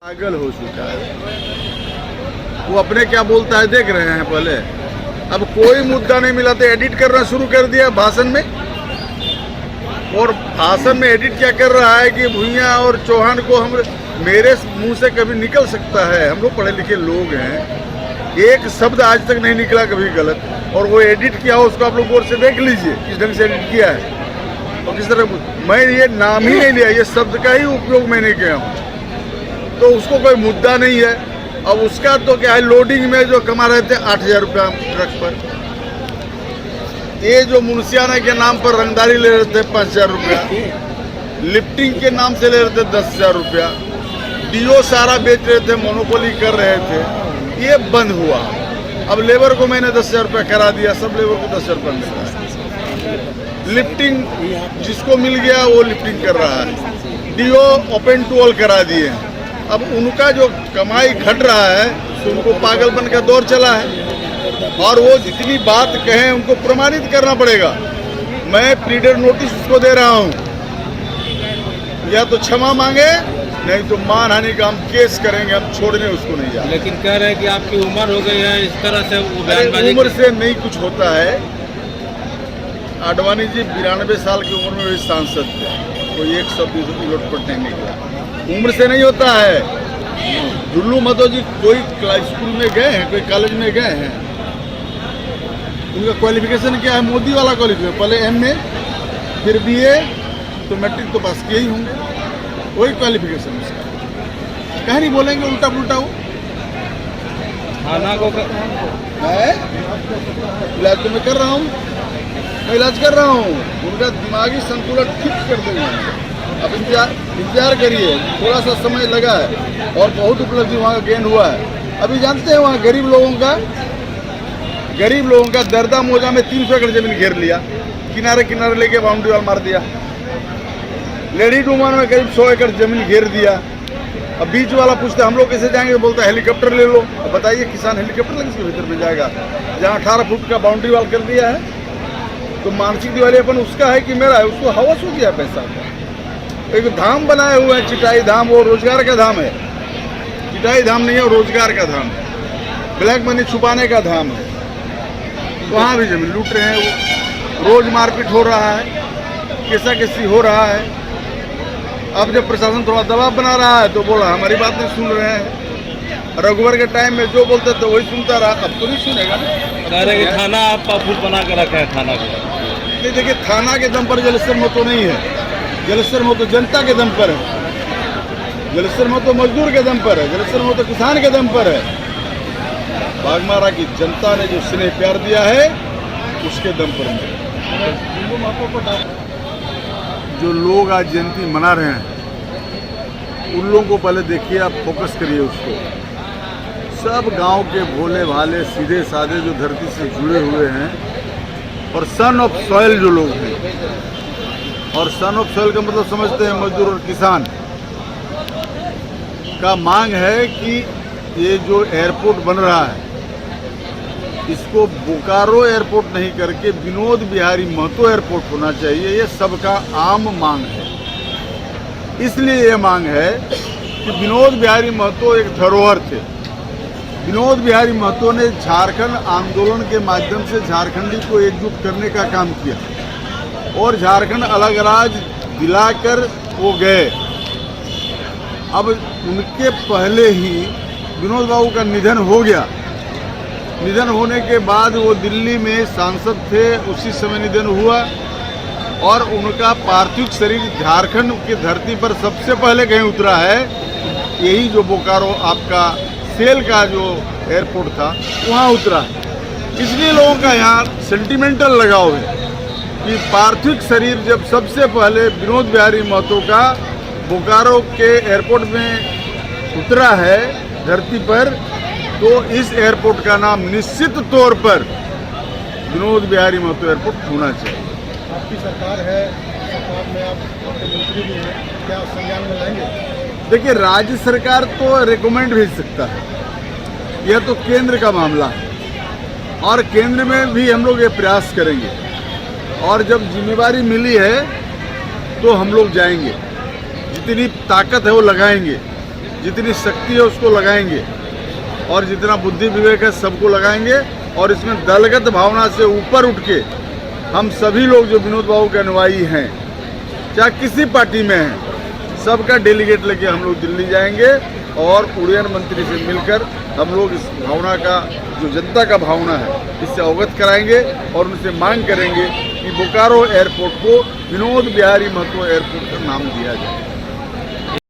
पागल हो चुका है। वो अपने क्या बोलता है देख रहे हैं पहले। अब कोई मुद्दा नहीं मिला तो एडिट करना शुरू कर दिया भाषण में। और भाषण में एडिट क्या कर रहा है कि भुइयां और चौहान को हम मेरे मुंह से कभी निकल सकता है। हम लोग पढ़े लिखे लोग हैं, एक शब्द आज तक नहीं निकला कभी गलत। और वो एडिट किया हो उसको आप लोग गौर से देख लीजिए किस ढंग से एडिट किया है और किस तरह। मैं ये नाम ही नहीं लिया, ये शब्द का ही उपयोग मैंने किया हूँ। तो उसको कोई मुद्दा नहीं है। अब उसका तो क्या है, लोडिंग में जो कमा रहे थे 8,000 रुपया ट्रक पर, ये जो मुंशियाना के नाम पर रंगदारी ले रहे थे 5,000 रुपया, लिफ्टिंग के नाम से ले रहे थे 10,000 रुपया, डीओ सारा बेच रहे थे, मोनोपोली कर रहे थे, ये बंद हुआ। अब लेबर को मैंने 10,000 रुपया करा दिया, सब लेबर को 10,000 रुपया मिल रहा है। लिफ्टिंग जिसको मिल गया वो लिफ्टिंग कर रहा है, डीओ ओपन टू ऑल करा दिए हैं। अब उनका जो कमाई घट रहा है तो उनको पागलपन का दौर चला है। और वो जितनी बात कहें उनको प्रमाणित करना पड़ेगा। मैं प्लीडर नोटिस उसको दे रहा हूँ, या तो क्षमा मांगे नहीं तो मानहानि का हम केस करेंगे, हम छोड़ने उसको नहीं जाएंगे। लेकिन कह रहे हैं कि आपकी उम्र हो गई है, इस तरह से उम्र से नहीं कुछ होता है। आडवाणी जी 92 साल की उम्र में भी सांसद थे, कोई एक शब्द उलट-पलट नहीं निकला। उम्र से नहीं होता है। दुल्लू महतो जी कोई स्कूल में गए हैं, कोई कॉलेज में गए हैं, उनका क्वालिफिकेशन क्या है? मोदी वाला क्वालिफिकेशन, पहले एमए फिर बीए, तो मैट्रिक तो पास किए ही होंगे, वही क्वालिफिकेशन उसका। कहीं नहीं बोलेंगे उल्टा पुल्टा। वो थाना को इलाज तो मैं कर रहा हूँ, मैं इलाज कर रहा हूँ। उनका दिमागी संतुलन ठीक कर देंगे। अब इंतजार करिए, थोड़ा सा समय लगा है और बहुत उपलब्धि वहाँ गेन हुआ है। अभी जानते हैं वहाँ गरीब लोगों का दर्दा मोजा में 300 एकड़ जमीन घेर लिया, किनारे किनारे लेके बाउंड्री वाल मार दिया। लेडी डूमान में करीब 100 एकड़ जमीन घेर दिया। अब बीच वाला पूछते हम लोग कैसे जाएंगे, बोलता है हेलीकॉप्टर ले लो। अब बताइए किसान हेलीकॉप्टर लगे इसके भीतर में जाएगा, जहाँ 18 फुट का बाउंड्री वाल कर दिया है। तो मानसिक दिवालियापन उसका है कि मेरा है, उसको हवस हो गया पैसा। एक धाम बनाए हुए हैं, चिटाई धाम, वो रोजगार का धाम है। चिटाई धाम नहीं है, वो रोजगार का धाम है, ब्लैक मनी छुपाने का धाम है। वहाँ भी जमीन लूट रहे हैं। वो रोज मारपीट हो रहा है, कैसा कैसी हो रहा है। अब जब प्रशासन थोड़ा दबाव बना रहा है तो बोला हमारी बात नहीं सुन रहे हैं। रघुवर के टाइम में जो बोलते थे वही सुनता रहा, अब तो नहीं सुनेगा ना। कह रहे कि थाना आपका फूल बना के रखा है। थाना को नहीं, देखिए थाना के दम पर जलेसर महतो नहीं है। जलेसर महतो जनता के दम पर है, जलेसर महतो मजदूर के दम पर है, जलेसर महतो किसान के दम पर है। बाघमारा की जनता ने जो स्नेह प्यार दिया है उसके दम पर है। जो लोग आज जयंती मना रहे हैं उन लोगों को पहले देखिए, आप फोकस करिए उसको। सब गांव के भोले भाले सीधे साधे जो धरती से जुड़े हुए हैं और सन ऑफ सॉइल जो लोग हैं, और सन ऑफ सॉइल का मतलब समझते हैं मजदूर और किसान का मांग है कि ये जो एयरपोर्ट बन रहा है इसको बोकारो एयरपोर्ट नहीं करके विनोद बिहारी महतो एयरपोर्ट होना चाहिए। ये सबका आम मांग है। इसलिए ये मांग है कि विनोद बिहारी महतो एक धरोहर थे। विनोद बिहारी महतो ने झारखंड आंदोलन के माध्यम से झारखंडी को एकजुट करने का काम किया और झारखंड अलग राज्य दिलाकर वो गए। अब उनके पहले ही विनोद बाबू का निधन हो गया। निधन होने के बाद वो दिल्ली में सांसद थे, उसी समय निधन हुआ और उनका पार्थिव शरीर झारखंड की धरती पर सबसे पहले कहीं उतरा है। यही जो बोकारो आपका सेल का जो एयरपोर्ट था वहाँ उतरा। इसलिए लोगों का यहाँ सेंटिमेंटल लगाव है कि पार्थिव शरीर जब सबसे पहले विनोद बिहारी महतो का बोकारो के एयरपोर्ट में उतरा है धरती पर, तो इस एयरपोर्ट का नाम निश्चित तौर पर विनोद बिहारी महतो एयरपोर्ट होना चाहिए। आपकी सरकार है, सरकार में आप मंत्री भी हैं, क्या संज्ञान में लाएंगे? देखिए राज्य सरकार तो रिकमेंड भेज सकता है, यह तो केंद्र का मामला है और केंद्र में भी हम लोग ये प्रयास करेंगे। और जब जिम्मेवारी मिली है तो हम लोग जाएंगे, जितनी ताकत है वो लगाएंगे। जितनी शक्ति है उसको लगाएंगे और जितना बुद्धि विवेक है सबको लगाएंगे। और इसमें दलगत भावना से ऊपर उठ के हम सभी लोग जो विनोद बाबू के अनुयायी हैं, चाहे किसी पार्टी में हैं, सबका डेलीगेट लेके हम लोग दिल्ली जाएंगे और उड्डयन मंत्री से मिलकर हम लोग इस भावना का, जो जनता का भावना है, इससे अवगत कराएंगे और उनसे मांग करेंगे कि बोकारो एयरपोर्ट को विनोद बिहारी महतो एयरपोर्ट का नाम दिया जाए।